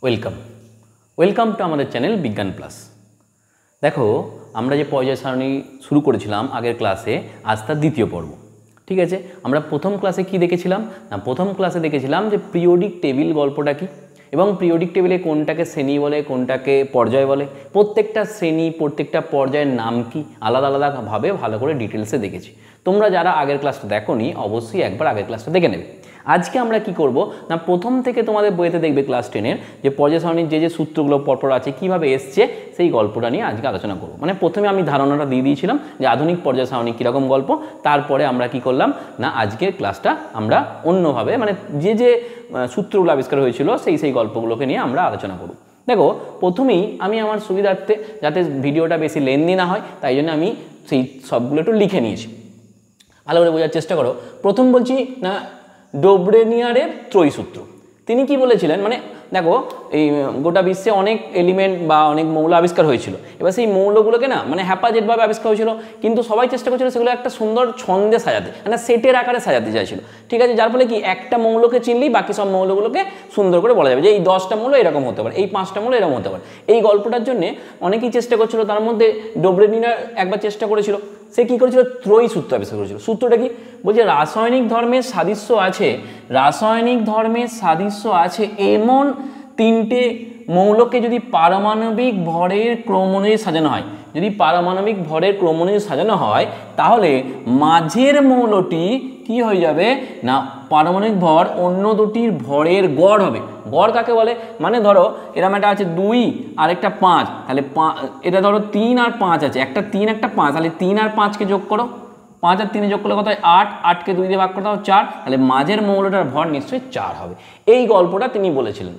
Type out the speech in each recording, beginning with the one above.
Welcome welcome to আমাদের channel বিজ্ঞান plus. দেখো আমরা যে পর্যায় সারণী শুরু করেছিলাম আগের ক্লাসে, আজ তার দ্বিতীয় পর্ব। ঠিক আছে, আমরা প্রথম ক্লাসে কি দেখেছিলাম না, প্রথম ক্লাসে দেখেছিলাম যে পিরিয়ডিক টেবিল গল্পটা কি এবং পিরিয়ডিক টেবিলে কোনটাকে শ্রেণী বলে কোনটাকে পর্যায় বলে, প্রত্যেকটা শ্রেণী প্রত্যেকটা পর্যায়ের নাম কি আলাদা আলাদাভাবে ভালো করে ডিটেলসে দেখেছি। তোমরা যারা আগের ক্লাসটা দেখোনি অবশ্যই একবার আগের ক্লাসটা দেখে নেবে। আজকে আমরা কি করব না, প্রথম থেকে তোমাদের বইতে দেখবে ক্লাস 10-এর যে পর্যায় সারণীর যে সূত্রগুলো পরপর আছে কীভাবে এসছে সেই গল্পটা নিয়ে আজকে আলোচনা করব। মানে প্রথমে আমি ধারণাটা দিয়ে দিয়েছিলাম যে আধুনিক পর্যায় সারণী কীরকম গল্প, তারপরে আমরা কি করলাম না আজকের ক্লাসটা আমরা অন্যভাবে মানে যে সূত্রগুলো আবিষ্কার হয়েছিল সেই গল্পগুলোকে নিয়ে আমরা আলোচনা করব। দেখো প্রথমেই আমি আমার সুবিধার্থে যাতে ভিডিওটা বেশি লেন্দি না হয় তাই জন্য আমি সেই সবগুলো একটু লিখে নিয়েছি, ভালো করে বোঝার চেষ্টা করো। প্রথম বলছি না ডোব্রেনিয়ারের ত্রয়ী সূত্র। তিনি কি বলেছিলেন, মানে দেখো এই গোটা বিশ্বে অনেক এলিমেন্ট বা অনেক মৌল আবিষ্কার হয়েছিল, এবার সেই মৌলগুলোকে না মানে হ্যাপাজেটভাবে আবিষ্কার হয়েছিল, কিন্তু সবাই চেষ্টা করছিল সেগুলো একটা সুন্দর ছন্দে সাজাতে, মানে সেটের আকারে সাজাতে চাইছিল। ঠিক আছে, যার ফলে কি একটা মৌলকে চিনলেই বাকি সব মৌলগুলোকে সুন্দর করে বলা যাবে যে এই 10টা মৌল এরকম হতে পারে, এই 5টা মৌল এরকম হতে পারে। এই গল্পটার জন্য অনেকেই চেষ্টা করছিল, তার মধ্যে ডোব্রেনিয়ার একবার চেষ্টা করেছিল। সে কী করেছিল, ত্রয়ী সূত্র আবিষ্কার করেছিল। সূত্রটা কি বলছে, রাসায়নিক ধর্মের সাদৃশ্য আছে, রাসায়নিক ধর্মের সাদৃশ্য আছে এমন 3টে মৌলকে যদি পারমাণবিক ভরের ক্রম অনুযায়ী সাজানো হয়, যদি পারমাণবিক ভরের ক্রম অনুযায়ী সাজানো হয় তাহলে মাঝের মৌলটি কি হয়ে যাবে না পারমাণবিক ভর অন্য দুটির ভরের গড় হবে। গড় কাকে বলে, মানে ধরো এরকম একটা আছে 2 আর একটা 5, তাহলে এটা ধরো 3 আর 5 আছে, একটা 3 একটা 5, তাহলে 3 আর 5কে যোগ করো, 5 আর 3 যোগ করলে কত হয় 8, 8কে 2 দিয়ে ভাগ করতে হবে 4, তাহলে মাঝের মৌলটার ভর নিশ্চয়ই 4 হবে। এই গল্পটা তিনি বলেছিলেন।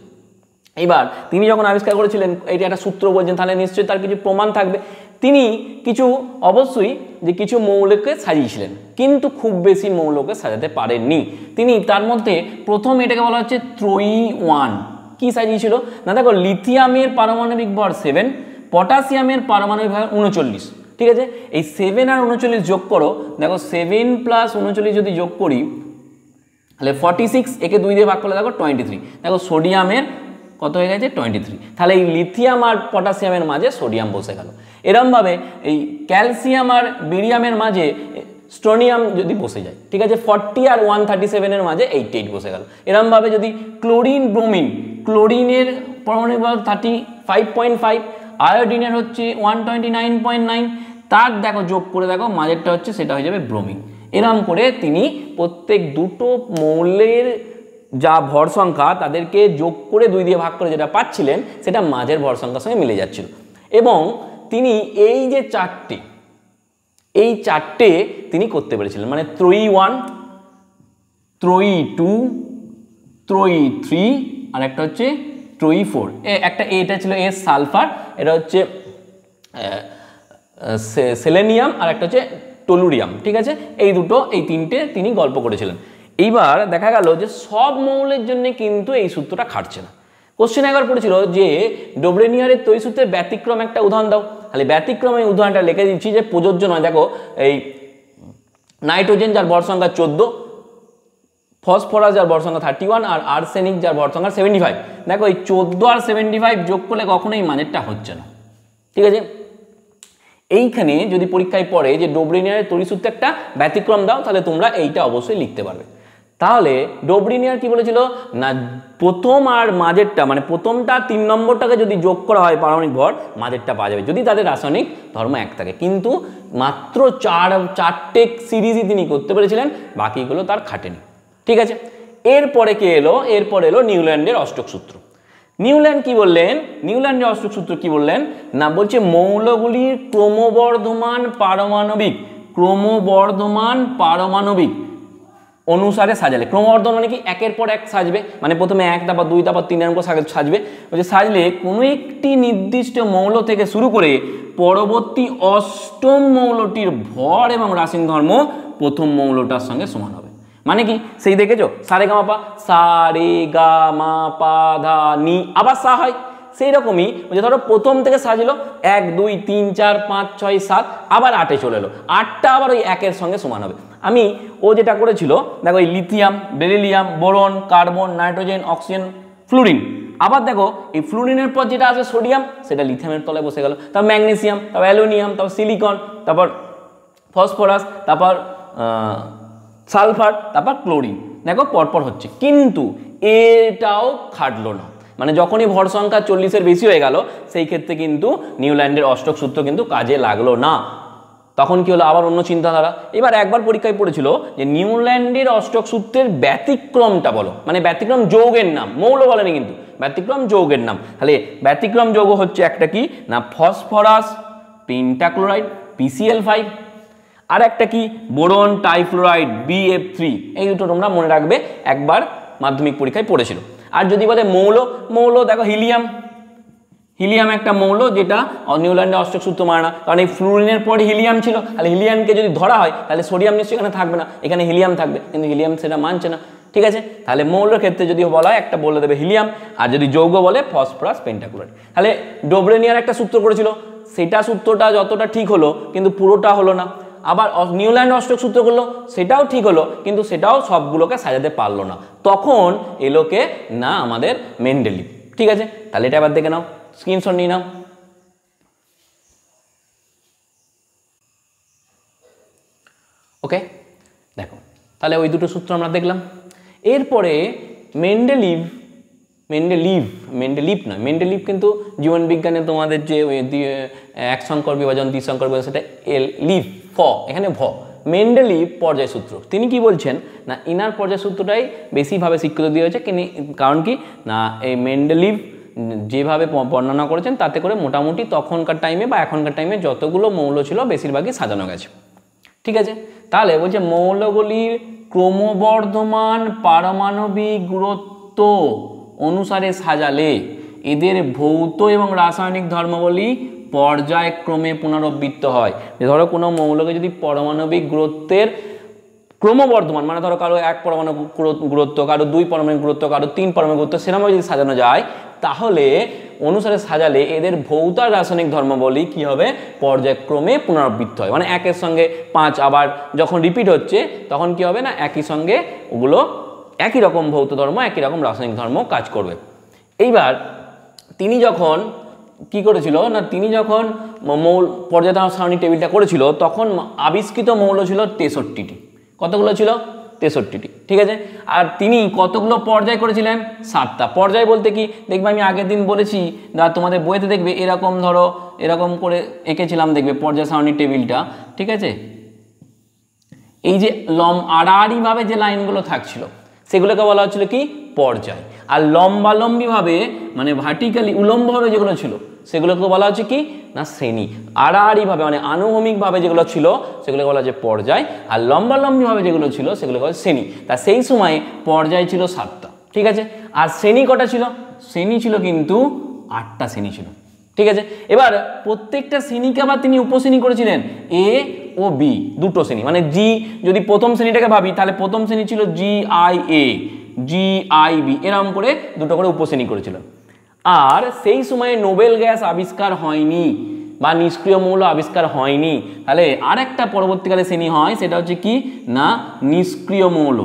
এবার তিনি যখন আবিষ্কার করেছিলেন এটা একটা সূত্র বলছেন, তাহলে নিশ্চয়ই তার কিছু প্রমাণ থাকবে। তিনি কিছু অবশ্যই যে কিছু মৌলকে সাজিয়েছিলেন, কিন্তু খুব বেশি মৌলকে সাজাতে পারেননি তিনি। তার মধ্যে প্রথম এটাকে বলা হচ্ছে ত্রয়ী 1। কি সাজিয়েছিল না, দেখো লিথিয়ামের পারমাণবিক ভর 7, পটাশিয়ামের পারমাণবিক ভর 39। ঠিক আছে, এই 7 আর 39 যোগ করো, দেখো 7 + 39 যদি যোগ করি তাহলে 46, একে 2 দিয়ে ভাগ করলে দেখো 23। দেখো সোডিয়ামের কত হয়ে গেছে 23, তাহলে এই লিথিয়াম আর পটাশিয়ামের মাঝে সোডিয়াম বসে গেল। এরমভাবে এই ক্যালসিয়াম আর বেরিয়ামের মাঝে স্ট্রোনিয়াম যদি বসে যায়, ঠিক আছে 40 আর 137-এর মাঝে 88 বসে গেল। এরমভাবে যদি ক্লোরিন ব্রোমিন, ক্লোরিনের পারমাণবিক ভর 35.5, আয়োডিনের হচ্ছে 129.9, তার দেখো যোগ করে দেখো মাঝেরটা হচ্ছে সেটা হয়ে যাবে ব্রোমিন। এরম করে তিনি প্রত্যেক দুটো মৌলের যা ভর সংখ্যা তাদেরকে যোগ করে 2 দিয়ে ভাগ করে যেটা পাচ্ছিলেন সেটা মাঝের ভর সংখ্যার সঙ্গে মিলে যাচ্ছিল। এবং তিনি এই যে চারটে তিনি করতে পেরেছিলেন, মানে ত্রয়ী 1, ত্রয়ী 2, ত্রয়ী 3 আর একটা হচ্ছে ত্রয়ী 4। একটা এটা ছিল এস সালফার, এটা হচ্ছে সেলেনিয়াম আর একটা হচ্ছে টলুরিয়াম। ঠিক আছে, এই 3টে তিনি গল্প করেছিলেন। এইবার দেখা গেল যে সব মৌলের জন্য কিন্তু এই সূত্রটা খাটছে না। কোশ্চেন একবার পড়েছিল যে ডোব্রেনিয়ারের ত্রয়ী সূত্রের ব্যতিক্রম একটা উদাহরণ দাও, তাহলে ব্যতিক্রম এই উদাহরণটা লিখে দিচ্ছি যে প্রযোজ্য নয়। দেখো এই নাইট্রোজেন যার ভর সংখ্যা 14, ফসফরাস যার ভর সংখ্যা 31 আর আর্সেনিক যার ভর সংখ্যা 75। দেখো এই 14 আর 75 যোগ করলে কখনোই মানেরটা হচ্ছে না। ঠিক আছে, এইখানে যদি পরীক্ষায় পড়ে যে ডোব্রেনিয়ারের ত্রয়ী সূত্রে একটা ব্যতিক্রম দাও তাহলে তোমরা এইটা অবশ্যই লিখতে পারবে। তাহলে ডোব্রেনিয়ার কি বলেছিল না প্রথম আর মাঝেরটা, মানে প্রথমটা 3 নম্বরটাকে যদি যোগ করা হয় পারমাণবিক ভর মাঝেরটা পাওয়া যাবে যদি তাদের রাসায়নিক ধর্ম এক থাকে। কিন্তু মাত্র 4টে সিরিজই তিনি করতে পেরেছিলেন, বাকিগুলো তার খাটেনি। ঠিক আছে, এরপরে কে এলো, এরপরে এলো নিউল্যান্ডের অষ্টক সূত্র। নিউল্যান্ড কি বললেন, নিউল্যান্ডের অষ্টক সূত্র কি বললেন না বলছে মৌলগুলির ক্রমবর্ধমান পারমাণবিক অনুসারে সাজালে, ক্রমবর্ধমান মানে কি একের পর এক সাজবে, মানে প্রথমে 1, তারপর 2, তারপর 3 এরকম সাজবে। বলছে সাজলে কোনো একটি নির্দিষ্ট মৌল থেকে শুরু করে পরবর্তী অষ্টম মৌলটির ভর এবং রাসায়নিক ধর্ম প্রথম মৌলটার সঙ্গে সমান হবে। মানে কি সেই দেখেছো সারেগামাপা, সারেগামাপাধানি আবার সা হয়, সেই রকমই যে ধরো প্রথম থেকে সাজলো 1, 2, 3, 4, 5, 6, 7 আবার 8-এ চলে এলো, 8টা আবার ওই 1-এর সঙ্গে সমান হবে। আমি ও যেটা করেছিল দেখো এই lithium, beryllium, boron, carbon, nitrogen, oxygen, fluorine আবার দেখো এই ফ্লুরিনের পর যেটা আছে সোডিয়াম, সেটা লিথিয়ামের তলায় বসে গেল। তারপর ম্যাগনেসিয়াম, তারপর অ্যালুমিনিয়াম, তারপর সিলিকন, তারপর ফসফরাস, তারপর সালফার, তারপর ক্লোরিন। দেখো পরপর হচ্ছে, কিন্তু এটাও খাটলো না। মানে যখনই ভর সংখ্যা 40-এর বেশি হয়ে গেল, সেই ক্ষেত্রে কিন্তু নিউল্যান্ডের অষ্টক সূত্র কিন্তু কাজে লাগলো না। তখন কি হলো, আবার অন্য চিন্তাধারা। এবার একবার পরীক্ষায় পড়েছিল যে নিউল্যান্ডের অষ্টক সূত্রের ব্যতিক্রমটা বলো, মানে ব্যতিক্রম যৌগের নাম, মৌল বলেনি কিন্তু, ব্যতিক্রম যৌগের নাম। তাহলে ব্যতিক্রম যৌগ হচ্ছে একটা কি না ফসফরাস পেন্টাক্লোরাইড PCl5, আর একটা কি বোরন টাইফ্লোরাইড BF3। এই দুটো তোমরা মনে রাখবে, একবার মাধ্যমিক পরীক্ষায় পড়েছিল। আর যদি বলে মৌল, মৌল দেখো হিলিয়াম, হিলিয়াম একটা মৌল যেটা নিউল্যান্ডের অষ্টক সূত্র মানে না, কারণ এই ফ্লুরিনের পরে হিলিয়াম ছিল। তাহলে হিলিয়ামকে যদি ধরা হয় তাহলে সোডিয়াম নিশ্চয়ই এখানে থাকবে না, এখানে হিলিয়াম থাকবে, কিন্তু হিলিয়াম সেটা মানছে না। ঠিক আছে, তাহলে মৌলের ক্ষেত্রে যদি বলা হয় একটা বলে দেবে হিলিয়াম, আর যদি যৌগ বলে ফসফরাস পেন্টাক্লোরাইড। তাহলে ডোব্রেনিয়ার একটা সূত্র করেছিল, সেটা সূত্রটা যতটা ঠিক হলো কিন্তু পুরোটা হলো না। আবার নিউল্যান্ড অষ্টক সূত্র করলো, সেটাও ঠিক হলো, কিন্তু সেটাও সবগুলোকে সাজাতে পারলো না। তখন এলোকে না আমাদের মেন্ডেলিভ। ঠিক আছে, তাহলে এটা এবার দেখে নাও, স্ক্রিনশট নিয়ে নাও। ওকে, দেখো তাহলে ওই দুটো সূত্র আমরা দেখলাম। এরপরে মেন্ডেলিভ কিন্তু জীবনবিজ্ঞানে তোমাদের যে এক সংকর বিভাজন, দ্বিসংকর বিভাজন, সেটা লিভ ফ, এখানে ভ। মেন্ডেলিভ পর্যায় সূত্র, তিনি কি বলছেন না ইনার পর্যায় সূত্রটাই বেশিভাবে স্বীকৃত দিয়ে হয়েছে। কারণ কি না এই মেন্ডেলিভ যেভাবে বর্ণনা করেছেন তাতে করে মোটামুটি তখনকার টাইমে বা এখনকার টাইমে যতগুলো মৌল ছিল বেশিরভাগই সাজানো গেছে। ঠিক আছে, তাহলে বলছে মৌলগুলির ক্রমবর্ধমান পারমাণবিক গুরুত্ব অনুসারে সাজালে এদের ভৌত এবং রাসায়নিক ধর্মাবলী পর্যায়ক্রমে পুনরাবৃত্ত হয়। ধরো কোনো মৌলকে যদি পারমাণবিক গুরুত্বের ক্রমবর্ধমান, মানে ধরো কারো 1 পরমাণু গুরুত্ব, কারো 2 পরমাণু গুরুত্ব, কারো 3 পরমাণু গুরুত্ব, সেরকমভাবে যদি সাজানো যায় তাহলে অনুসারে সাজালে এদের ভৌত আর রাসায়নিক ধর্মাবলী কি হবে পর্যায়ক্রমে পুনরাবৃত্ত হয়। মানে 1-এর সঙ্গে 5 আবার যখন রিপিট হচ্ছে তখন কি হবে না একই সঙ্গে ওগুলো একই রকম ভৌত ধর্ম, একই রকম রাসায়নিক ধর্ম কাজ করবে। এইবার তিনি যখন কি করেছিল না, তিনি যখন মৌল পর্যায় সারণী টেবিলটা করেছিল তখন আবিষ্কৃত মৌল ছিল 63টি। কতগুলো ছিল? 63টি। ঠিক আছে, আর তিনি কতগুলো পর্যায় করেছিলেন? 7টা। পর্যায় বলতে কি দেখবে, আমি আগের দিন বলেছি তোমাদের বইতে দেখবে এরকম ধরো এরকম করে এঁকেছিলাম, দেখবে পর্যায় সারণী টেবিলটা। ঠিক আছে, এই যে আড়াআড়িভাবে যে লাইনগুলো থাকছিল সেগুলোকে বলা হচ্ছিল কি পর্যায়, আর লম্বালম্বিভাবে মানে ভার্টিক্যালি উলম্বভাবে যেগুলো ছিল সেগুলোকে বলা হচ্ছে কি না শ্রেণী। আড়াআড়িভাবে মানে আনুভূমিকভাবে যেগুলো ছিল সেগুলোকে বলা হচ্ছে পর্যায়, আর লম্বালম্বিভাবে যেগুলো ছিল সেগুলোকে বলা শ্রেণী। তা সেই সময় পর্যায় ছিল 7টা। ঠিক আছে, আর শ্রেণী কটা ছিল? শ্রেণী ছিল কিন্তু 8টা শ্রেণী ছিল। ঠিক আছে, এবার প্রত্যেকটা শ্রেণীকে আবার তিনি উপশ্রেণী করেছিলেন এ ও বি, দুটো শ্রেণী। মানে জি যদি প্রথম শ্রেণীটাকে ভাবি তাহলে প্রথম শ্রেণী ছিল GIA, GIB, এরকম করে দুটো করে উপশ্রেণী করেছিল। আর সেই সময়ে নোবেল গ্যাস আবিষ্কার হয়নি বা নিষ্ক্রিয় মৌল আবিষ্কার হয়নি, তাহলে আরেকটা পরবর্তীকালে শ্রেণী হয়, সেটা হচ্ছে কি না নিষ্ক্রিয় মৌল।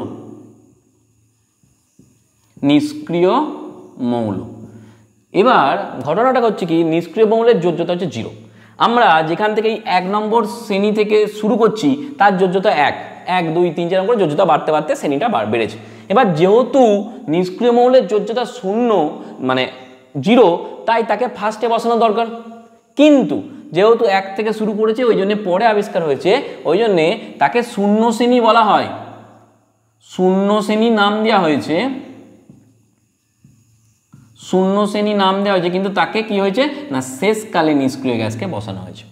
নিষ্ক্রিয় মৌল। এবার ঘটনাটা হচ্ছে কি নিষ্ক্রিয় মৌলের যোজ্যতা হচ্ছে 0। আমরা যেখান থেকে এই 1 নম্বর শ্রেণী থেকে শুরু করছি তার যোজ্যতা 1, 1, 2, 3, 4 করে যোজ্যতা বাড়তে বাড়তে শ্রেণীটা বেড়েছে। এবার যেহেতু নিষ্ক্রিয় মৌলের যোজ্যতা 0 মানে 0, তাই তাকে ফার্স্টে বসানো দরকার। কিন্তু যেহেতু 1 থেকে শুরু করেছে ওই জন্য পরে আবিষ্কার হয়েছে, ওই জন্যে তাকে 0 শ্রেণী বলা হয়। 0 শ্রেণী নাম দেওয়া হয়েছে, 0 শ্রেণী নাম দেওয়া হয়েছে, কিন্তু তাকে কি হয়েছে না শেষকালে নিষ্ক্রিয় গ্যাসকে বসানো হয়েছে।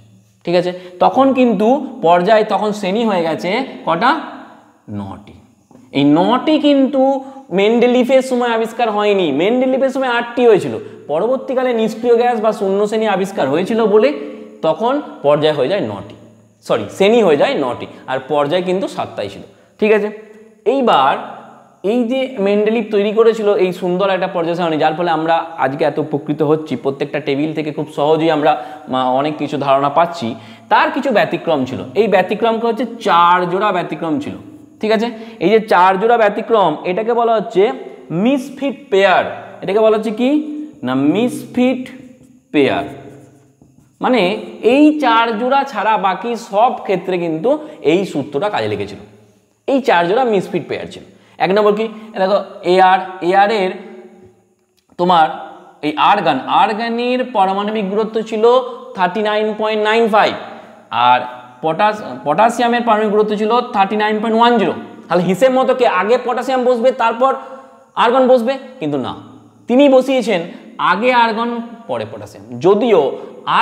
ঠিক আছে, তখন কিন্তু পর্যায় তখন শ্রেণী হয়ে গেছে কটা? 9টি। এই 9টি কিন্তু মেন্ডেলিভের সময় আবিষ্কার হয়নি। মেন্ডেলিভের সময় 8টি হয়েছিল, পরবর্তীকালে নিষ্ক্রিয় গ্যাস বা 0 শ্রেণী আবিষ্কার হয়েছিল বলে তখন পর্যায় হয়ে যায় 9টি, শ্রেণী হয়ে যায় 9টি, আর পর্যায় কিন্তু 7টাই ছিল। ঠিক আছে, এইবার এই যে মেন্ডেলিভ তৈরি করেছিল এই সুন্দর একটা পর্যায় সারণী, যার ফলে আমরা আজকে এত উপকৃত হচ্ছি, প্রত্যেকটা টেবিল থেকে খুব সহজেই আমরা অনেক কিছু ধারণা পাচ্ছি। তার কিছু ব্যতিক্রম ছিল, এই ব্যতিক্রমকে হচ্ছে 4 জোড়া ব্যতিক্রম ছিল। ঠিক আছে, এই যে 4 জোড়া ব্যতিক্রম এটাকে বলা হচ্ছে মিসফিট পেয়ার, এটাকে বলা হচ্ছে কি না মিসফিট পেয়ার, মানে এই 4 জোড়া ছাড়া বাকি সব ক্ষেত্রে কিন্তু এই সূত্রটা কাজে লেগেছিল। এই 4 জোড়া মিসফিট পেয়ার ছিল। 1 নম্বর কি, দেখো এআর এর তোমার এই আর্গানের পারমাণবিক গুরুত্ব ছিল 39.95 আর পটাশিয়ামের পারমাণবিক গুরুত্ব ছিল 39.10। তাহলে হিসেব মতো কি আগে পটাশিয়াম বসবে তারপর আর্গন বসবে, কিন্তু না, তিনি বসিয়েছেন আগে আর্গন পরে পটাশিয়াম, যদিও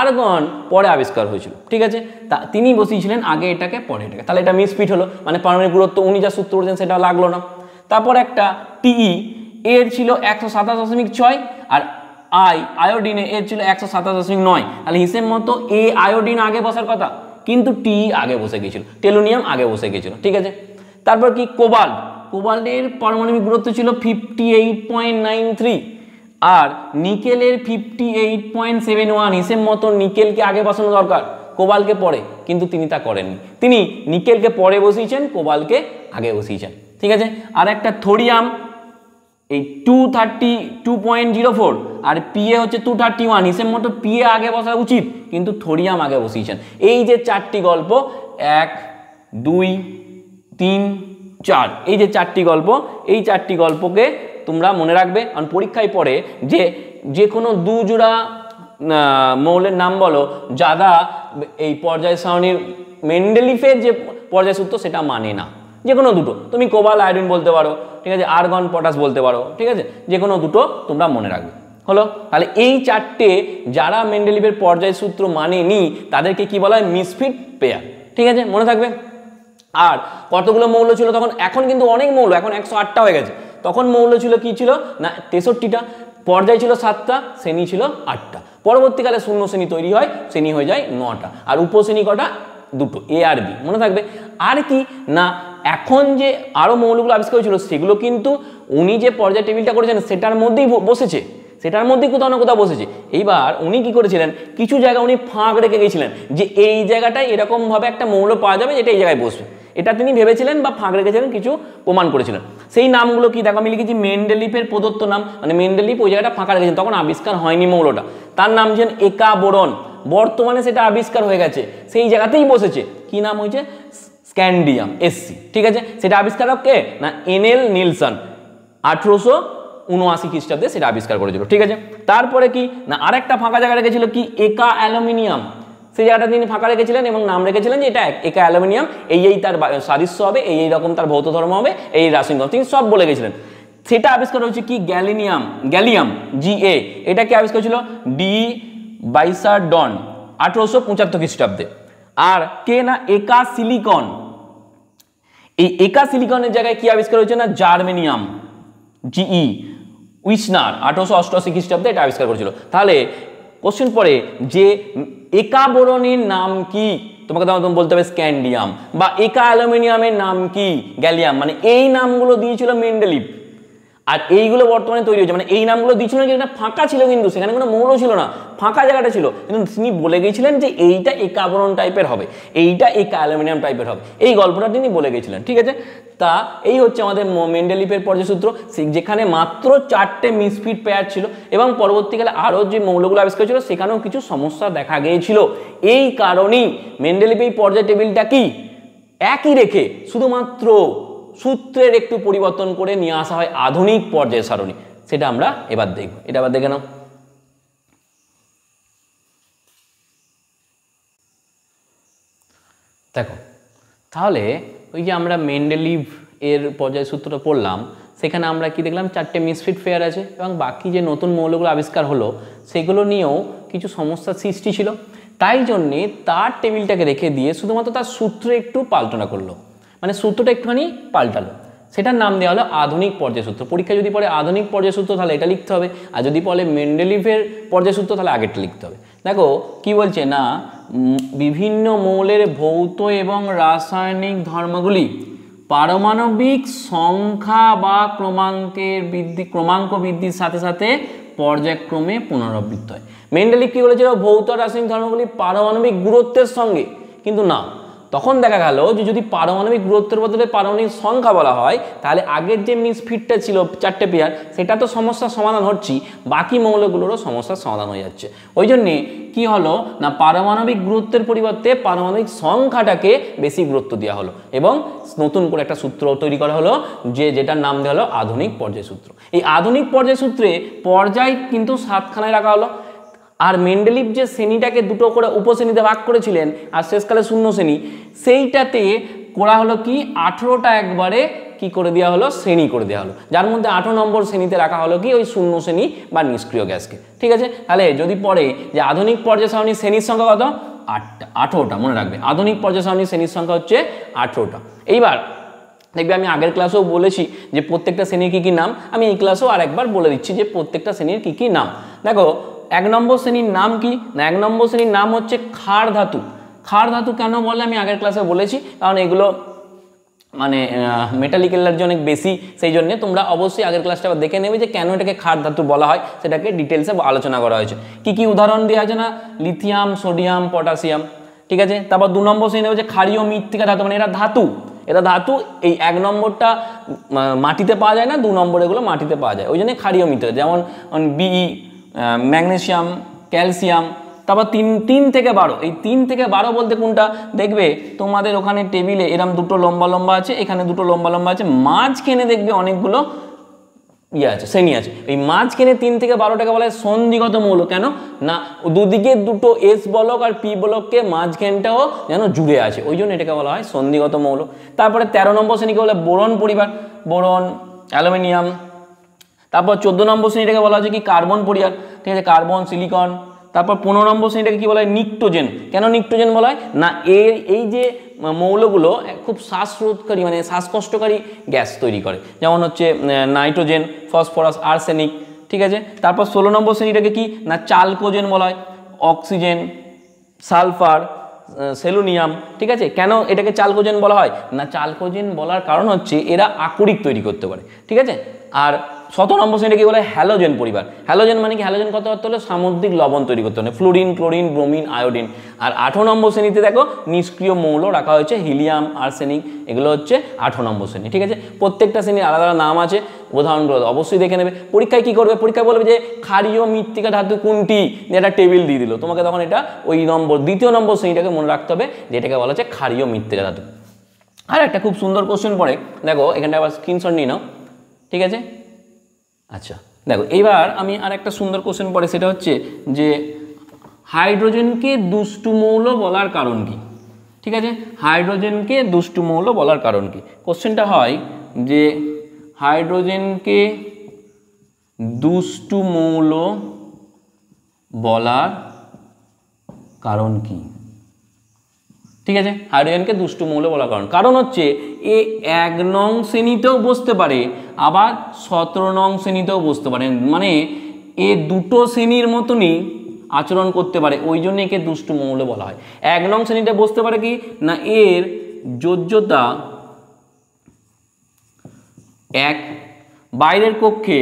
আর্গন পরে আবিষ্কার হয়েছিল, ঠিক আছে, তা তিনি বসিয়েছিলেন আগে এটাকে পরে এটাকে, তাহলে এটা মিসফিট হলো, মানে পারমাণবিক গুরুত্ব উনি যা সূত্র বলছেন সেটা লাগলো না। তারপর একটা টিই এর ছিল 127.6 আর আয়োডিনে এর ছিল 127.9, তাহলে হিসেব মতো আয়োডিন আগে বসার কথা, কিন্তু টি আগে বসে গিয়েছিল, টেলুনিয়াম আগে বসে গিয়েছিল, ঠিক আছে। তারপর কি কোবাল্টের পারমাণবিক গুরুত্ব ছিল 58.93 আর নিকেলের 58.71, হিসেব মতো নিকেলকে আগে বসানো দরকার, কোবালকে পরে, কিন্তু তিনি তা করেননি, তিনি নিকেলকে পরে বসিয়েছেন, কোবালকে আগে বসিয়েছেন, ঠিক আছে। আর একটা থোরিয়াম এই 232.04 আর পিএ হচ্ছে 231, হিসেব মতো পিএ আগে বসা উচিত, কিন্তু থোরিয়াম আগে বসিয়েছেন। এই যে 4টি গল্প 1 2 3 4, এই যে 4টি গল্প, এই 4টি গল্পকে তোমরা মনে রাখবে, কারণ পরীক্ষায় পড়ে যে কোনো 2 জোড়া মৌলের নাম বলো যারা এই পর্যায় সারণীর মেন্ডেলিফের যে পর্যায় সূত্র সেটা মানে না, যে কোনো দুটো, তুমি কোবাল আয়োডিন বলতে পারো, ঠিক আছে, আর্গন পটাশ বলতে পারো, ঠিক আছে, যে কোনো দুটো তোমরা মনে রাখবে, হলো। তাহলে এই 4টে যারা মেন্ডেলিফের পর্যায় সূত্র মানেনি তাদেরকে কি বলা হয়, মিসফিট পেয়ার, ঠিক আছে, মনে থাকবে। আর কতগুলো মৌল ছিল তখন, এখন কিন্তু অনেক মৌল, এখন 108টা হয়ে গেছে, তখন মৌল ছিল কি ছিল না 63টা, পর্যায় ছিল 7টা, শ্রেণী ছিল 8টা, পরবর্তীকালে শূন্য শ্রেণী তৈরি হয়, শ্রেণী হয়ে যায় 9টা, আর উপশ্রেণী কটা, দুটো, এ আর বি, মনে থাকবে। আর কি না এখন যে আরো মৌলগুলো আবিষ্কার হয়েছিল সেগুলো কিন্তু উনি যে পর্যায় টেবিলটা করেছেন সেটার মধ্যেই বসেছে, সেটার মধ্যেই কোথাও না কোথাও বসেছে। এইবার উনি কি করেছিলেন, কিছু জায়গা উনি ফাঁক রেখে গেছিলেন যে এই জায়গাটায় এরকম ভাবে একটা মৌল পাওয়া যাবে যেটা এই জায়গায় বসবে, এটা তিনি ভেবেছিলেন বা ফাঁক রেখেছিলেন, কিছু প্রমাণ করেছিলেন। সেই নামগুলো কি দেখো, আমি লিখেছি মেন্ডেলিফের প্রদত্ত নাম, মানে মেন্ডেলিফ ওই জায়গাটা ফাঁকা রেখেছেন, তখন আবিষ্কার হয়নি মৌলটা, তার নাম ছিলেন একা বোরন, বর্তমানে সেটা আবিষ্কার হয়ে গেছে, সেই জায়গাতেই বসেছে, কি নাম হয়েছে, স্ক্যান্ডিয়াম এসসি, ঠিক আছে। সেটা আবিষ্কারক কে না এনএল নিলসন, 1879 খ্রিস্টাব্দে সেটা আবিষ্কার করেছিল, ঠিক আছে। তারপরে কি না আরেকটা ফাঁকা জায়গা রেখেছিল কি একা অ্যালুমিনিয়াম, সেই জায়গাটা তিনি ফাঁকা রেখেছিলেন এবং নাম রেখেছিলেন যে এটা একা অ্যালুমিনিয়াম, এই তার সাদৃশ্য হবে, এই রকম তার ভৌত ধর্ম হবে, এই রাসায়নিক ধর্ম, তিনি সব বলে গেছিলেন। সেটা আবিষ্কার হয়েছে কি গ্যালিয়াম জিএ, এটা কি আবিষ্কার ছিল ডি বাইসারডন 1875 খ্রিস্টাব্দে। আর কে না একা সিলিকন, এই একা সিলিকনের জায়গায় কি আবিষ্কার হয়েছে না জার্মেনিয়াম জিই উইসনার 1888 খ্রিস্টাব্দে এটা আবিষ্কার করেছিল। তাহলে কোশ্চেন পড়ে যে একা বোরনের নাম কি, তোমাকে তখন বলতে হবে স্ক্যান্ডিয়াম, বা একা অ্যালুমিনিয়ামের নাম কি গ্যালিয়াম, মানে এই নামগুলো দিয়েছিল মেন্ডেলিফ, আর এইগুলো বর্তমানে তৈরি হয়েছে, মানে এই নামগুলো দিয়েছিল না, যেটা ফাঁকা ছিল, কিন্তু সেখানে কোনো মৌল ছিল না, ফাঁকা জায়গাটা ছিল, কিন্তু তিনি বলে গিয়েছিলেন যে এইটা একা বোরন টাইপের হবে, এইটা একা অ্যালুমিনিয়াম টাইপের হবে, এই গল্পটা তিনি বলে গিয়েছিলেন, ঠিক আছে। তা এই হচ্ছে আমাদের মেন্ডেলিফের পর্যায়সূত্র, যেখানে মাত্র 4টে মিসফিট পেয়ার ছিল এবং পরবর্তীকালে আরও যে মৌলগুলো আবিষ্কার ছিল সেখানেও কিছু সমস্যা দেখা গিয়েছিল। এই কারণেই মেন্ডেলিফ এই পর্যায় টেবিলটা কি একই রেখে শুধুমাত্র সূত্রের একটু পরিবর্তন করে নিয়ে আসা হয় আধুনিক পর্যায় সারণী, সেটা আমরা এবার দেখব। এটা আবার দেখে নাও। দেখো তাহলে ওই যে আমরা মেন্ডেলিভ এর পর্যায় সূত্রটা পড়লাম, সেখানে আমরা কি দেখলাম 4টে মিসফিট পেয়ার আছে এবং বাকি যে নতুন মৌলগুলো আবিষ্কার হলো সেগুলো নিয়েও কিছু সমস্যার সৃষ্টি ছিল, তাই জন্যে তার টেবিলটাকে রেখে দিয়ে শুধুমাত্র তার সূত্রে একটু পাল্টনা করলো, মানে সূত্রটা একটুখানি পাল্টালো, সেটার নাম দেওয়া হলো আধুনিক পর্যায় সূত্র। পরীক্ষা যদি পড়ে আধুনিক পর্যায় সূত্র তাহলে এটা লিখতে হবে, আর যদি বলে মেন্ডেলিভের পর্যায় সূত্র তাহলে আগেরটা লিখতে হবে। দেখো কি বলছে না বিভিন্ন মৌলের ভৌত এবং রাসায়নিক ধর্মগুলি পারমাণবিক সংখ্যা বা ক্রমাঙ্ক বৃদ্ধির সাথে সাথে পর্যায়ক্রমে পুনরাবৃত্ত হয়। মেন্ডেলিভ কি বলেছিল ভৌত রাসায়নিক ধর্মগুলি পারমাণবিক গুরুত্বের সঙ্গে, কিন্তু না, তখন দেখা গেল যে যদি পারমাণবিক গুরুত্বের বদলে পারমাণবিক সংখ্যা বলা হয় তাহলে আগের যে মিসফিটটা ছিল 4টে পেয়ার সেটা তো সমস্যার সমাধান হচ্ছেই, বাকি মৌলগুলোরও সমস্যার সমাধান হয়ে যাচ্ছে। ওই জন্যে কি হলো না পারমাণবিক গুরুত্বের পরিবর্তে পারমাণবিক সংখ্যাটাকে বেশি গুরুত্ব দেওয়া হলো এবং নতুন করে একটা সূত্র তৈরি করা হলো যেটার নাম দেওয়া হলো আধুনিক পর্যায় সূত্র। এই আধুনিক পর্যায় সূত্রে পর্যায় কিন্তু 7খানায় রাখা হলো। আর মেন্ডেলিভ যে শ্রেণীটাকে দুটো করে উপশ্রেণীতে ভাগ করেছিলেন আর শেষকালে শূন্য শ্রেণী, সেইটাতে করা হলো কি 18টা একবারে কি করে দেওয়া হলো শ্রেণী করে দেওয়া হলো, যার মধ্যে 18 নম্বর শ্রেণীতে রাখা হলো কি ওই শূন্য শ্রেণী বা নিষ্ক্রিয় গ্যাসকে। ঠিক আছে, তাহলে যদি পড়ে যে আধুনিক পর্যায় সারণীর শ্রেণীর সংখ্যা কত 18টা, মনে রাখবে আধুনিক পর্যায় সারণীর শ্রেণীর সংখ্যা হচ্ছে 18টা। এইবার দেখবে আমি আগের ক্লাসেও বলেছি যে প্রত্যেকটা শ্রেণীর কী কী নাম, আমি এই ক্লাসেও আরেকবার বলে দিচ্ছি যে প্রত্যেকটা শ্রেণীর কী কী নাম। দেখো 1 নম্বর শ্রেণীর নাম কি না, 1 নম্বর শ্রেণীর নাম হচ্ছে ক্ষার ধাতু। ক্ষার ধাতু কেন বলে আমি আগের ক্লাসে বলেছি, কারণ এগুলো মানে মেটালিক এনার্জি অনেক বেশি, সেই জন্য তোমরা অবশ্যই আগের ক্লাসটা আবার দেখে নেবে যে কেন এটাকে ক্ষার ধাতু বলা হয়, সেটাকে ডিটেলসে আলোচনা করা হয়েছে। কি কি উদাহরণ দেওয়া আছে না, লিথিয়াম, সোডিয়াম, পটাশিয়াম। ঠিক আছে, তারপর 2 নম্বর শ্রেণী হচ্ছে ক্ষারীয় মৃত্তিকা ধাতু, মানে এটা ধাতু, এটা ধাতু। এই 1 নম্বরটা মাটিতে পাওয়া যায় না, 2 নম্বর এগুলো মাটিতে পাওয়া যায়, ওই জন্য ক্ষারীয় মৃত্তিকা, যেমন বিই, ম্যাগনেসিয়াম, ক্যালসিয়াম। তারপর 3 থেকে 12, এই 3 থেকে 12 বলতে কোনটা, দেখবে তোমাদের ওখানে টেবিলে এরম দুটো লম্বা লম্বা আছে, এখানে দুটো লম্বা লম্বা আছে, মাঝখানে দেখবে অনেকগুলো ইয়ে আছে, শ্রেণী আছে। এই মাঝখানে 3 থেকে 12টাকে বলা হয় সন্ধিগত মৌল। কেন না দুদিকে দুটো এস বলক আর পি বলককে মাঝখানটাও যেন জুড়ে আছে, ওই জন্য এটাকে বলা হয় সন্ধিগত মৌল। তারপরে 13 নম্বর শ্রেণীকে বলে বোরন পরিবার, বোরন, অ্যালুমিনিয়াম। তারপর 14 নম্বর শ্রেণীটাকে বলা হচ্ছে কি কার্বন পরিবার, ঠিক আছে, কার্বন, সিলিকন। তারপর 15 নম্বর শ্রেণীটাকে কি বলা হয় নিক্টোজেন। কেন নিক্টোজেন বলা হয় না এই যে মৌলগুলো খুব শ্বাসরোধকারী মানে শ্বাসকষ্টকারী গ্যাস তৈরি করে, যেমন হচ্ছে নাইট্রোজেন, ফসফরাস, আর্সেনিক। ঠিক আছে, তারপর 16 নম্বর শ্রেণীটাকে কি না চালকোজেন বলা হয়, অক্সিজেন, সালফার, সেলুনিয়াম। ঠিক আছে, কেন এটাকে চালকোজেন বলা হয় না চালকোজেন বলার কারণ হচ্ছে এরা আকরিক তৈরি করতে পারে। ঠিক আছে, আর 17 নম্বর শ্রেণীটা কি বলে হ্যালোজেন পরিবার। হ্যালোজেন মানে কি, হ্যালোজেন কত করতে হলে সামুদ্রিক লবণ তৈরি করতে হবে, ফ্লোরিন, ক্লোরিন, ব্রোমিন, আয়োডিন। আর 18 নম্বর শ্রেণীতে দেখো নিষ্ক্রিয় মৌল রাখা হয়েছে হিলিয়াম, আর্সেনিক, এগুলো হচ্ছে 18 নম্বর শ্রেণী। ঠিক আছে, প্রত্যেকটা শ্রেণীর আলাদা আলাদা নাম আছে, উদাহরণগুলো অবশ্যই দেখে নেবে। পরীক্ষায় কি করবে, পরীক্ষায় বলবে যে ক্ষারীয় মৃত্তিকা ধাতু কোনটি, এটা টেবিল দিয়ে দিল তোমাকে, তখন এটা ওই নম্বর 2য় নম্বর শ্রেণীটাকে মনে রাখতে হবে, যেটাকে বলা হচ্ছে ক্ষারীয় মৃত্তিকা ধাতু। আর একটা খুব সুন্দর কোশ্চেন পড়ে, দেখো এখানটা আবার স্ক্রিনশট নিয়ে নাও। ঠিক আছে, আচ্ছা দেখো এইবার আমি আর একটা সুন্দর কোশ্চেন পড়ে, সেটা হচ্ছে যে হাইড্রোজেনকে দুষ্টু মৌল বলার কারণ কি। ঠিক আছে, হাইড্রোজেনকে দুষ্টু মৌল বলার কারণ কি, কোশ্চেনটা হয় যে হাইড্রোজেনকে দুষ্টু মৌল বলার কারণ কি। ঠিক আছে, হাইড্রোজেনকে দুষ্টু মৌল বলার কারণ হচ্ছে এ 1 নং শ্রেণীতেও বসতে পারে, আবার 17 নং শ্রেণীতেও বসতে পারে, মানে এ দুটো শ্রেণীর মতনই আচরণ করতে পারে, ওই জন্য একে দুষ্টু মৌল বলা হয়। 1 নং শ্রেণীতে বসতে পারে কি না এর যোজ্যতা 1, বাইরের কক্ষে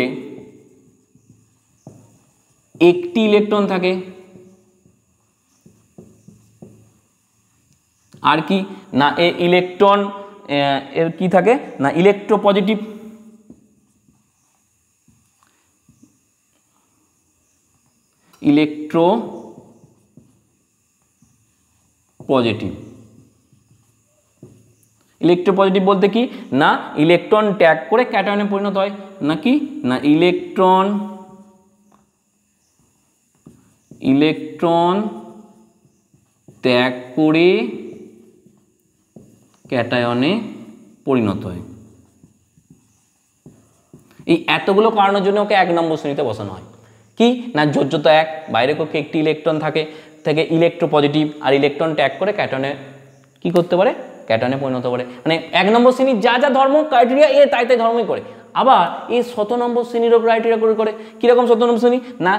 একটি ইলেকট্রন থাকে, আর কি না এ ইলেকট্রন এর কি থাকে না ইলেকট্রোপজিটিভ, ইলেকট্রোপজিটিভ বলতে কি না ইলেকট্রন ত্যাগ করে ক্যাটায়নে পরিণত হয়, নাকি না ইলেকট্রন ত্যাগ করে ক্যাটায়নে পরিণত হয়। এই এতগুলো কারণের জন্য ওকে 1 নম্বর শ্রেণীতে বসানো হয়। কি না যোজ্যতা 1, বাইরের কক্ষে একটি ইলেকট্রন থাকে ইলেকট্রোপজিটিভ, আর ইলেকট্রন ত্যাগ করে ক্যাটায়নে কি করতে পারে, ক্যাটায়নে পরিণত করে। মানে 1 নম্বর শ্রেণীর যা যা ধর্ম ক্রাইটেরিয়া এ তাই ধর্মই করে। আবার এই 17 নম্বর শ্রেণীরও ক্রাইটেরিয়া করে কিরকম 17 নম্বর শ্রেণী না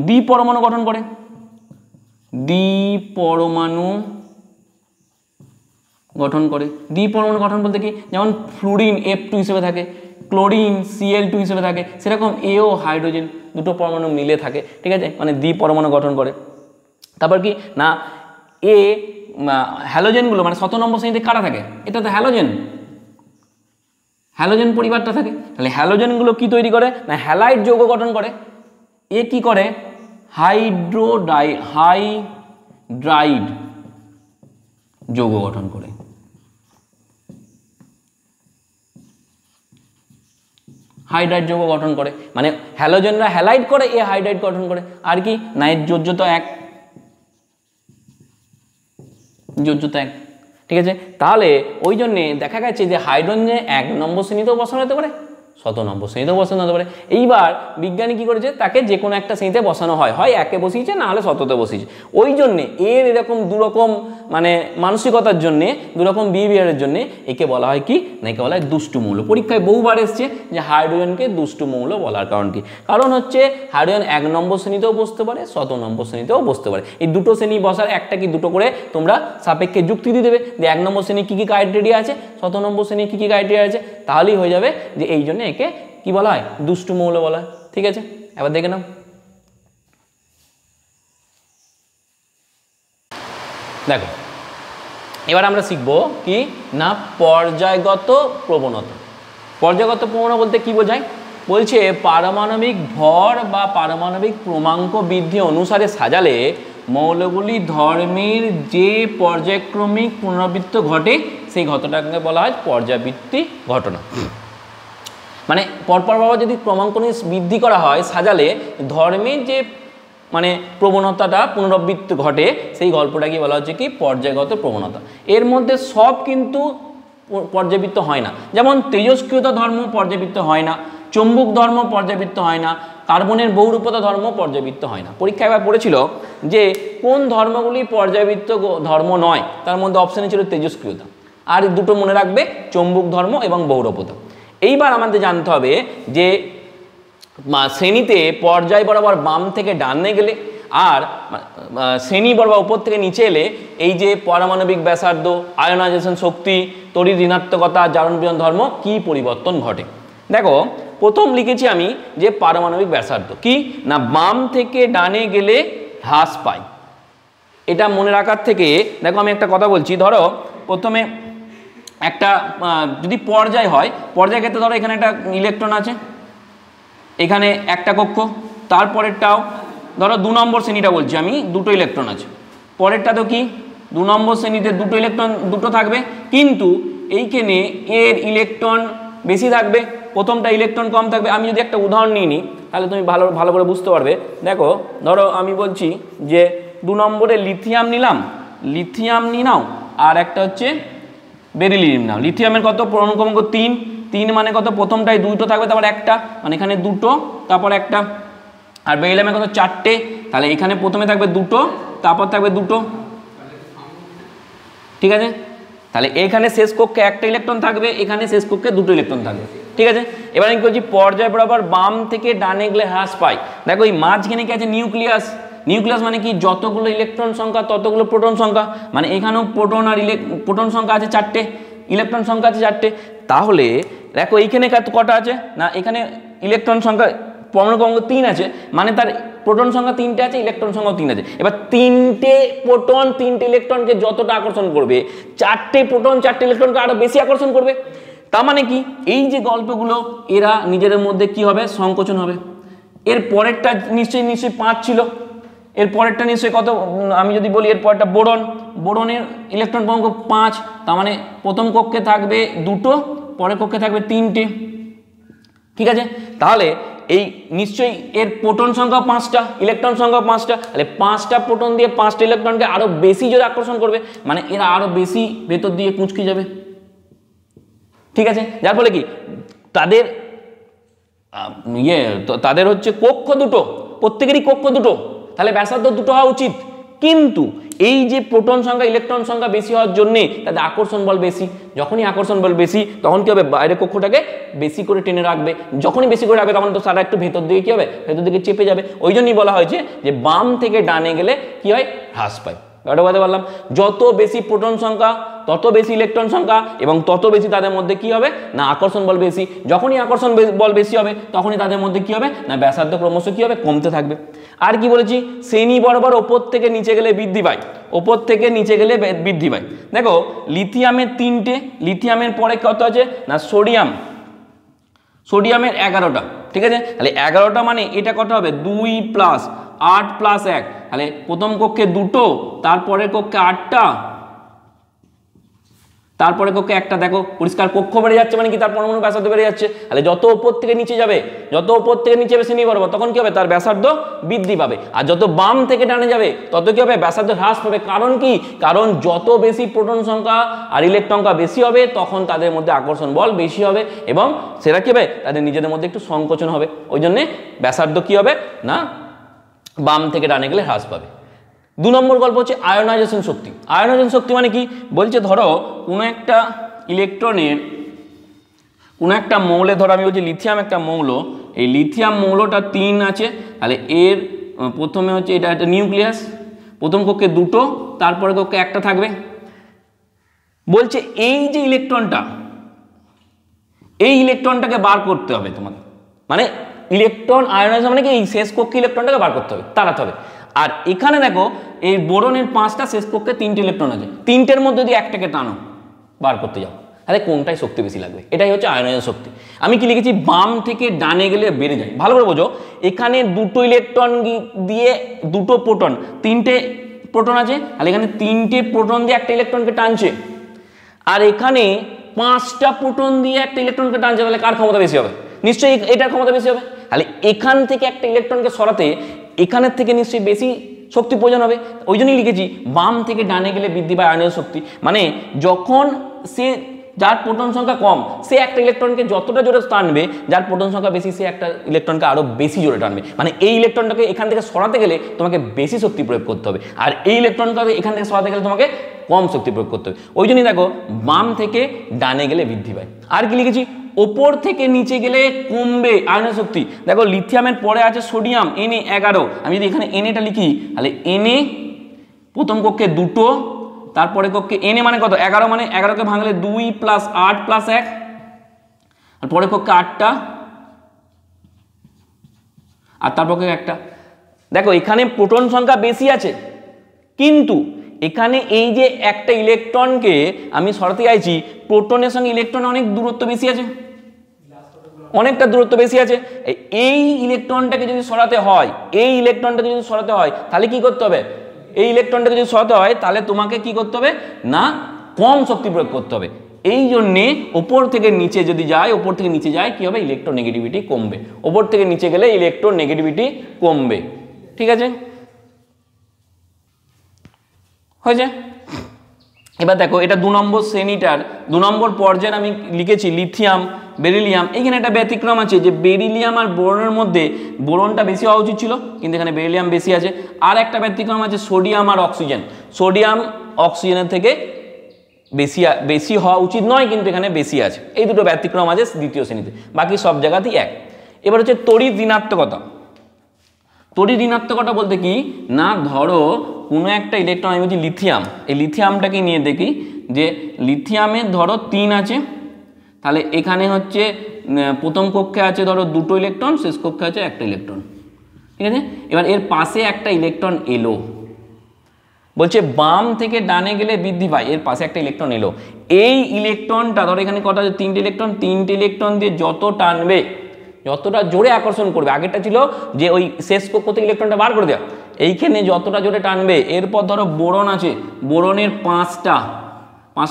দ্বি পরমাণু গঠন করে, দ্বিপরমাণু গঠন বলতে কি, যেমন ফ্লুরিন F2 হিসেবে থাকে, ক্লোরিন Cl2 হিসেবে থাকে, সেরকম এও হাইড্রোজেন দুটো পরমাণু মিলে থাকে। ঠিক আছে, মানে দ্বিপরমাণু গঠন করে। তারপর কি না এ হ্যালোজেনগুলো মানে 17 নম্বর শ্রেণীতে কারা থাকে, এটা তো হ্যালোজেন, হ্যালোজেন পরিবারটা থাকে। তাহলে হ্যালোজেনগুলো কি তৈরি করে না হ্যালাইড যৌগ গঠন করে। এ কি করে হাইড্রাইড যৌগ গঠন করে। হাইড্রাইড যৌগ গঠন করে মানে হ্যালোজেনরা হ্যালাইড করে, এ হাইড্রাইড গঠন করে। আর কি না এর যোজ্যতা 1, যোজ্যতা 1, ঠিক আছে। তাহলে ওই জন্যে দেখা গেছে যে হাইড্রোজেন 1 নম্বর শ্রেণীতেও বসানো হতে পারে, 17 নম্বর শ্রেণীতেও বসানো হতে পারে। এইবার বিজ্ঞানী কি করেছে, তাকে যে কোনো একটা শ্রেণীতে বসানো হয়, হয় 1-এ বসিয়েছে না হলে 17-তে বসিয়েছে। ওই জন্যে এর এরকম দুরকম মানে মানসিকতার জন্যে, দুরকম বিহেভিয়ারের জন্যে একে বলা হয় কি না, একে বলা হয় দুষ্টু মৌল। পরীক্ষায় বহুবার এসছে যে হাইড্রোজেনকে দুষ্টু মৌল বলার কারণ কি, কারণ হচ্ছে হাইড্রোজেন 1 নম্বর শ্রেণীতেও বসতে পারে, 17 নম্বর শ্রেণীতেও বসতে পারে। এই দুটো শ্রেণী বসার একটা কি দুটো করে তোমরা সাপেক্ষে যুক্তি দিয়ে দেবে যে 1 নম্বর শ্রেণী কী কী ক্রাইটেরিয়া আছে, 17 নম্বর শ্রেণী কী কী ক্রাইটেরিয়া আছে, তাহলেই হয়ে যাবে যে এই জন্য একে কি বলা হয় দুষ্টু মৌল বলা হয়। ঠিক আছে, এবার দেখে নাও। দেখো এবার আমরা শিখব কি না পর্যায়গত প্রবণতা। পর্যায়গত প্রবণতা বলতে কি বোঝায়, বলছে পারমাণবিক ভর বা পারমাণবিক ক্রমাঙ্ক বৃদ্ধি অনুসারে সাজালে মৌলগুলি ধর্মের যে পর্যায়ক্রমিক পুনরাবৃত্ত ঘটে সেই ঘটনাটাকে বলা হয় পর্যাবৃত্তি ঘটনা। মানে পরপরভাবে যদি ক্রমাঙ্ক বৃদ্ধি করা হয় সাজালে ধর্মের যে মানে প্রবণতাটা পুনরাবৃত্তি ঘটে সেই গল্পটাকে বলা হচ্ছে কি পর্যায়গত প্রবণতা। এর মধ্যে সব কিন্তু পর্যাবৃত্ত হয় না, যেমন তেজস্ক্রিয়তা ধর্ম পর্যাবৃত্ত হয় না, চৌম্বক ধর্ম পর্যাবৃত্ত হয় না, কার্বনের বহুরূপতা ধর্ম পর্যাবৃত্ত হয় না। পরীক্ষায় এবার পড়েছিল যে কোন ধর্মগুলি পর্যাবৃত্ত ধর্ম নয়, তার মধ্যে অপশানে ছিল তেজস্ক্রিয়তা, আর দুটো মনে রাখবে চৌম্বক ধর্ম এবং বহুরূপতা। এইবার আমাদের জানতে হবে যে শ্রেণীতে পর্যায় বরাবর বাম থেকে ডানে গেলে আর শ্রেণী বরাবর উপর থেকে নিচে এলে এই যে পারমাণবিক ব্যাসার্ধ, আয়নাইজেশন শক্তি, তড়িৎ ঋণাত্মকতা, জারণ বিরণ ধর্ম কি পরিবর্তন ঘটে। দেখো প্রথম লিখেছি আমি যে পারমাণবিক ব্যাসার্ধ কি না বাম থেকে ডানে গেলে হ্রাস পায়। এটা মনে রাখার থেকে দেখো আমি একটা কথা বলছি, ধরো প্রথমে একটা যদি পর্যায় হয়, পর্যায় ক্ষেত্রে ধরো এখানে একটা ইলেকট্রন আছে, এখানে একটা কক্ষ, তারপরেরটাও ধরো 2 নম্বর শ্রেণীটা বলছি আমি, দুটো ইলেকট্রন আছে, পরেরটা তো কি 2 নম্বর শ্রেণীতে দুটো ইলেকট্রন দুটো থাকবে, কিন্তু এইখানে এর ইলেকট্রন বেশি থাকবে, প্রথমটা ইলেকট্রন কম থাকবে। আমি যদি একটা উদাহরণ নিয়ে নিই তাহলে তুমি ভালো করে বুঝতে পারবে। দেখো ধরো আমি বলছি যে 2 নম্বরে লিথিয়াম নিলাম, লিথিয়াম নিয়ে নাও, আর একটা হচ্ছে বেরিলিয়াম নাও। লিথিয়ামের কত পরমাণু ক্রমাঙ্ক 3, 3 মানে কত প্রথমটায় 2টো থাকবে, তারপর একটা মানে এখানে 2টো তারপর একটা, আর বেরিলিয়ামের কত 4টে, তাহলে এখানে প্রথমে থাকবে 2টো তারপর থাকবে 2টো, ঠিক আছে। তাহলে এখানে শেষ কক্ষে একটা ইলেকট্রন থাকবে, এখানে শেষ কক্ষে 2টো ইলেকট্রন থাকবে, ঠিক আছে। এবার আমি বলছি পর্যায় বরাবর বাম থেকে ডানে গেলে হ্রাস পায়। দেখো এই মাঝখানে কি আছে নিউক্লিয়াস, নিউক্লিয়াস মানে কি যতগুলো ইলেকট্রন সংখ্যা ততগুলো প্রোটন সংখ্যা, মানে এখানেও প্রোটন আর প্রোটন সংখ্যা আছে 4টে, ইলেকট্রন সংখ্যা আছে 4টে। তাহলে দেখো এইখানে কটা আছে না এখানে ইলেকট্রন সংখ্যা পরমাণু ক্রমাঙ্ক 3 আছে, মানে তার প্রোটন সংখ্যা 3টে আছে, ইলেকট্রন সংখ্যাও 3 আছে। এবার 3টে প্রোটন 3টে ইলেকট্রনকে যতটা আকর্ষণ করবে 4টে প্রোটন 4টে ইলেকট্রনকে আরো বেশি আকর্ষণ করবে। তার মানে কি এই যে গল্পগুলো এরা নিজেদের মধ্যে কি হবে সংকোচন হবে। এর পরেরটা নিশ্চয়ই 5 ছিল, এর পরেরটা নিশ্চয়ই কত, আমি যদি বলি এর পরেরটা বোরন, বোরনের ইলেকট্রন ক্রমাঙ্ক 5, তার মানে প্রথম কক্ষে থাকবে 2টো, পরের কক্ষে থাকবে 3টে, ঠিক আছে। তাহলে এই নিশ্চয়ই এর প্রোটন সংখ্যা 5টা, ইলেকট্রন সংখ্যা 5টা, তাহলে 5টা প্রোটন দিয়ে 5টা ইলেকট্রনকে আরো বেশি যদি আকর্ষণ করবে মানে এরা আরো বেশি ভেতর দিয়ে কুঁচকে যাবে, ঠিক আছে। যার ফলে কি তাদের তাদের হচ্ছে কক্ষ 2টো, প্রত্যেকেরই কক্ষ 2টো, তাহলে ব্যাসার্ধ 2টো হওয়া উচিত। কিন্তু এই যে প্রোটন সংখ্যা ইলেকট্রন সংখ্যা বেশি হওয়ার জন্যে তাদের আকর্ষণ বল বেশি, যখনই আকর্ষণ বল বেশি তখন কি হবে বাইরের কক্ষটাকে বেশি করে টেনে রাখবে, যখনই বেশি করে রাখবে তখন তো তারা একটু ভেতর দিকে কি হবে ভেতর দিকে চেপে যাবে। ওই জন্যই বলা হয়েছে যে বাম থেকে ডানে গেলে কি হয় হ্রাস পায়। এটা বলতে পারলাম যত বেশি প্রোটন সংখ্যা তত বেশি ইলেকট্রন সংখ্যা এবং তত বেশি তাদের মধ্যে কি হবে না আকর্ষণ বল বেশি, যখনই আকর্ষণ বল বেশি হবে তখনই তাদের মধ্যে কি হবে না ব্যাসার্ধ ক্রমশ কি হবে কমতে থাকবে। আর কি বলেছি, শ্রেণী বরাবর ওপর থেকে নিচে গেলে বৃদ্ধি পায়, ওপর থেকে নিচে গেলে বৃদ্ধি পায়। দেখো লিথিয়ামের 3টে, লিথিয়ামের পরে কত আছে না সোডিয়াম, সোডিয়ামের 11টা, ঠিক আছে। তাহলে 11টা মানে এটা কত হবে 2 + 8 + 1, তাহলে প্রথম কক্ষে 2টো, তারপরের কক্ষে 8টা, তারপরে কক্ষে একটা। দেখো পরিষ্কার কক্ষ বেড়ে যাচ্ছে মানে কি তার পরমাণু ব্যাসার্ধ বেড়ে যাচ্ছে। তাহলে যত উপর থেকে নিচে যাবে, যত উপর থেকে নিচে যাবে শ্রেণী বরাবর, তখন কি হবে তার ব্যাসার্ধ বৃদ্ধি পাবে। আর যত বাম থেকে ডানে যাবে তত কি হবে ব্যাসার্ধ হ্রাস পাবে। কারণ কি, কারণ যত বেশি প্রোটন সংখ্যা আর ইলেকট্রন সংখ্যা বেশি হবে তখন তাদের মধ্যে আকর্ষণ বল বেশি হবে এবং সেটা কি হবে তাদের নিজেদের মধ্যে একটু সংকোচন হবে। ওই জন্যে ব্যাসার্ধ কি হবে না বাম থেকে ডানে গেলে হ্রাস পাবে। 2 নম্বর গল্প হচ্ছে আয়নাইজেশন শক্তি। আয়নাইজেশন শক্তি মানে কি বলছে, ধরো কোনো একটা ইলেকট্রনের কোনো একটা মৌলে, ধরো আমি বলছি লিথিয়াম একটা মৌল, এই লিথিয়াম মৌলটা 3 আছে, তাহলে এর প্রথমে হচ্ছে এটা একটা নিউক্লিয়াস, প্রথম কক্ষে 2টো, তারপরে কক্ষে একটা থাকবে। বলছে এই যে ইলেকট্রনটা, এই ইলেকট্রনটাকে বার করতে হবে তোমাকে, মানে ইলেকট্রন আয়নাইজেশন মানে কি এই শেষ কক্ষে ইলেকট্রনটাকে বার করতে হবে, তাড়াতে হবে। আর এখানে দেখো এই বোরনের 5টা, শেষ কক্ষে 3টে ইলেকট্রন আছে, 3টের মধ্যে যদি একটাকে টানো বার করতে যাও, তাহলে কোনটাই শক্তি বেশি লাগবে, এটাই হচ্ছে আয়নাইজেশন শক্তি। আমি কি লিখেছি, বাম থেকে ডানে গেলে বেড়ে যায়। ভালো করে বোঝো, এখানে 2টো ইলেকট্রন দিয়ে 2টো প্রোটন, 3টে প্রোটন আছে, তাহলে এখানে 3টে প্রোটন দিয়ে একটা ইলেকট্রনকে টানছে, আর এখানে 5টা প্রোটন দিয়ে একটা ইলেকট্রনকে টানছে, তাহলে কার ক্ষমতা বেশি হবে? নিশ্চয়ই এটার ক্ষমতা বেশি হবে। তাহলে এখান থেকে একটা ইলেকট্রনকে সরাতে এখানের থেকে নিশ্চয়ই বেশি শক্তি প্রয়োজন হবে। ওই জন্যই লিখেছি বাম থেকে ডানে গেলে বৃদ্ধি পায় আয়নাইজেশন শক্তি। মানে যখন সে যার প্রোটন সংখ্যা কম সে একটা ইলেকট্রনকে যতটা জোরে টানবে, যার প্রোটন সংখ্যা বেশি সে একটা ইলেকট্রনকে আরো বেশি জোরে টানবে। মানে এই ইলেকট্রনটাকে এখান থেকে সরাতে গেলে তোমাকে বেশি শক্তি প্রয়োগ করতে হবে, আর এই ইলেকট্রনটাকে এখান থেকে সরাতে গেলে তোমাকে কম শক্তি প্রয়োগ করতে হবে। ওই জন্যই দেখো বাম থেকে ডানে গেলে বৃদ্ধি পায়। আর কি লিখেছি, ওপর থেকে নিচে গেলে কমবে আয়নাইজেশন শক্তি। দেখো লিথিয়ামের পরে আছে সোডিয়াম Na11, আমি যদি এখানে Na-টা লিখি, তাহলে Na প্রথম কক্ষে 2টো, তারপরে কক্ষে Na মানে কত 11, মানে 11কে ভাঙলে 2 + 8 + 1, আর পরে কক্ষে 8টা, আর তারপর কক্ষে একটা। দেখো এখানে প্রোটন সংখ্যা বেশি আছে, কিন্তু এখানে এই যে একটা ইলেকট্রনকে আমি সরাতে চাইছি, প্রোটনের সঙ্গে ইলেকট্রনের অনেক দূরত্ব বেশি আছে, অনেকটা দূরত্ব বেশি আছে। এই ইলেকট্রনটাকে যদি সরাতে হয়, এই ইলেকট্রনটাকে যদি সরাতে হয় তাহলে কি করতে হবে, এই ইলেকট্রনটাকে যদি সরাতে হয় তাহলে তোমাকে কি করতে হবে না কম শক্তি প্রয়োগ করতে হবে। এই জন্যে ওপর থেকে নিচে যদি যায়, ওপর থেকে নিচে যায় কি হবে, ইলেকট্রোনেগেটিভিটি কমবে। ওপর থেকে নিচে গেলে ইলেকট্রোনেগেটিভিটি কমবে। ঠিক আছে, হয়েছে। এবার দেখো এটা 2 নম্বর শ্রেণীটার 2 নম্বর পর্যায়ে আমি লিখেছি লিথিয়াম, বেরিলিয়াম। এইখানে একটা ব্যতিক্রম আছে যে বেরিলিয়াম আর বোরনের মধ্যে বোরনটা বেশি হওয়া উচিত ছিল, কিন্তু এখানে বেরিলিয়াম বেশি আছে। আর একটা ব্যতিক্রম আছে সোডিয়াম আর অক্সিজেন। সোডিয়াম অক্সিজেনের থেকে বেশি হওয়া উচিত নয়, কিন্তু এখানে বেশি আছে। এই দুটো ব্যতিক্রম আছে দ্বিতীয় শ্রেণীতে, বাকি সব জায়গাতেই এক। এবার হচ্ছে তড়িৎ ঋণাত্মকতা। তড়িৎ ঋণাত্মকতা বলতে কি না, ধরো কোনো একটা ইলেকট্রন, আমি বলছি লিথিয়াম, এই লিথিয়ামটাকে নিয়ে দেখি যে লিথিয়ামের ধরো 3 আছে, তাহলে এখানে হচ্ছে প্রথম কক্ষে আছে ধরো 2টো ইলেকট্রন, শেষ কক্ষে আছে একটা ইলেকট্রন। ঠিক আছে, এবার এর পাশে একটা ইলেকট্রন এলো, বলছে বাম থেকে ডানে গেলে বৃদ্ধি পায়, এর পাশে একটা ইলেকট্রন এলো। এই ইলেকট্রনটা ধরো এখানে কত আছে 3টে ইলেকট্রন, 3টে ইলেকট্রন দিয়ে যত টানবে, যতটা জোরে আকর্ষণ করবে, আগেরটা ছিল যে ওই শেষ কক্ষ থেকে ইলেকট্রনটা বার করে দেওয়া, এইখানে যতটা জোরে টানবে। এরপর ধরো বোরন আছে, বোরনের 5টা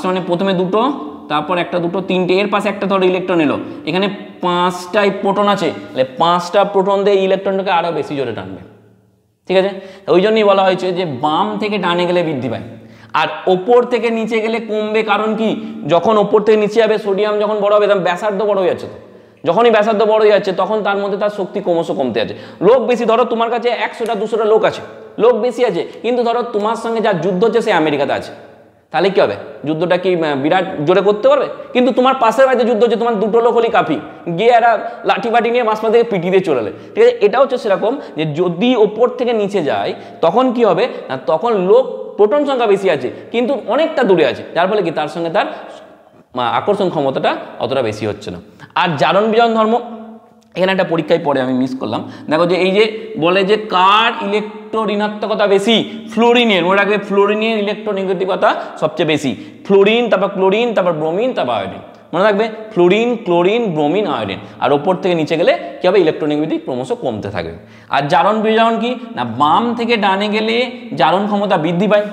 মানে প্রথমে 2টো, তারপর একটা 2টো 3টে, এর পাশে একটা ধরো ইলেকট্রন এলো, এখানে 5টাই প্রোটন আছে, তাহলে 5টা প্রোটন দিয়ে ইলেকট্রনটাকে আরও বেশি জোরে টানবে। ঠিক আছে, ওই জন্যই বলা হয়েছে যে বাম থেকে ডানে গেলে বৃদ্ধি পায়, আর ওপর থেকে নিচে গেলে কমবে। কারণ কি, যখন ওপর থেকে নিচে যাবে সোডিয়াম যখন বড় হবে, তখন ব্যাসার্ধ বড় হয়ে যাচ্ছে, তো যখনই ব্যাসার্ধ বড় হয়ে যাচ্ছে তখন তার মধ্যে তার শক্তি ক্রমশ কমতে আছে। লোক বেশি, ধরো তোমার কাছে 100টা 200টা লোক আছে, লোক বেশি আছে, কিন্তু ধরো তোমার সঙ্গে যা যুদ্ধ হচ্ছে সে আমেরিকাতে আছে, তাহলে কি হবে, যুদ্ধটা কি বিরাট জোরে করতে পারবে? কিন্তু তোমার পাশের বাড়িতে যুদ্ধ হচ্ছে, তোমার 2টো লোক হলেই কাফি, গিয়ে এরা লাঠি বাটি নিয়ে মাঝ থেকে পিটি দিয়ে চলে। ঠিক আছে, এটা হচ্ছে সেরকম যে যদি ওপর থেকে নিচে যায় তখন কি হবে না, তখন লোক প্রোটন সংখ্যা বেশি আছে কিন্তু অনেকটা দূরে আছে, যার ফলে কি তার সঙ্গে তার আকর্ষণ ক্ষমতাটা অতটা বেশি হচ্ছে না। আর জারণ বিজারণ ধর্ম, এখানে একটা পরীক্ষায় পড়ে আমি মিস করলাম, দেখো যে এই যে বলে যে কার ইলেকট্রোঋণাত্মকতা বেশি, ফ্লোরিনের, মনে রাখবে ফ্লোরিনের ইলেকট্রোনেগেটিভতা সবচেয়ে বেশি, ফ্লোরিন, তারপর ক্লোরিন, তারপর ব্রোমিন, তারপর আয়োডিন, মনে রাখবে ফ্লোরিন, ক্লোরিন, ব্রোমিন, আয়োডিন। আর ওপর থেকে নিচে গেলে কি হবে, ইলেকট্রোনেগেটিভ ক্রমশ কমতে থাকবে। আর জারণ বিজারণ কি না, বাম থেকে ডানে গেলে জারণ ক্ষমতা বৃদ্ধি পায়,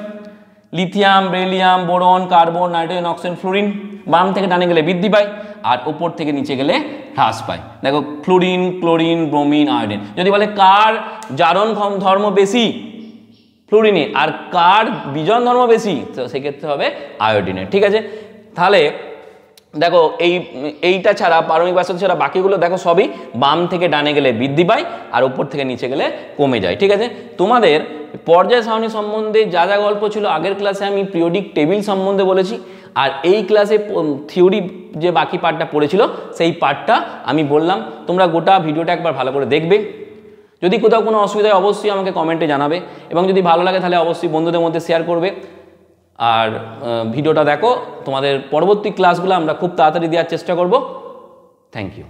lithium, beryllium, boron, carbon, nitrogen, oxygen, fluorine বাম থেকে ডানে গেলে বৃদ্ধি পায়, আর ওপর থেকে নিচে গেলে হ্রাস পায়। দেখো ফ্লোরিন, ক্লোরিন, ব্রোমিন, আয়োডিন। যদি বলে কার জারণ ধর্ম বেশি, ফ্লোরিনের, আর কার বিজন ধর্ম বেশি, তো সেক্ষেত্রে হবে আয়োডিনের। ঠিক আছে, তাহলে দেখো এইটা ছাড়া, পারমাণবিক ব্যাসার্ধ ছাড়া বাকিগুলো দেখো সবই বাম থেকে ডানে গেলে বৃদ্ধি পায় আর উপর থেকে নিচে গেলে কমে যায়। ঠিক আছে, তোমাদের পর্যায় সারণী সম্বন্ধে যা যা গল্প ছিল আগের ক্লাসে আমি পিরিয়ডিক টেবিল সম্বন্ধে বলেছি, আর এই ক্লাসে থিওরি যে বাকি পার্টটা পড়েছিল সেই পার্টটা আমি বললাম। তোমরা গোটা ভিডিওটা একবার ভালো করে দেখবে, যদি কোথাও কোনো অসুবিধা হয় অবশ্যই আমাকে কমেন্টে জানাবে, এবং যদি ভালো লাগে তাহলে অবশ্যই বন্ধুদের মধ্যে শেয়ার করবে। আর ভিডিওটা দেখো, তোমাদের পরবর্তী ক্লাসগুলো আমরা খুব তাড়াতাড়ি দেওয়ার চেষ্টা করব। Thank you.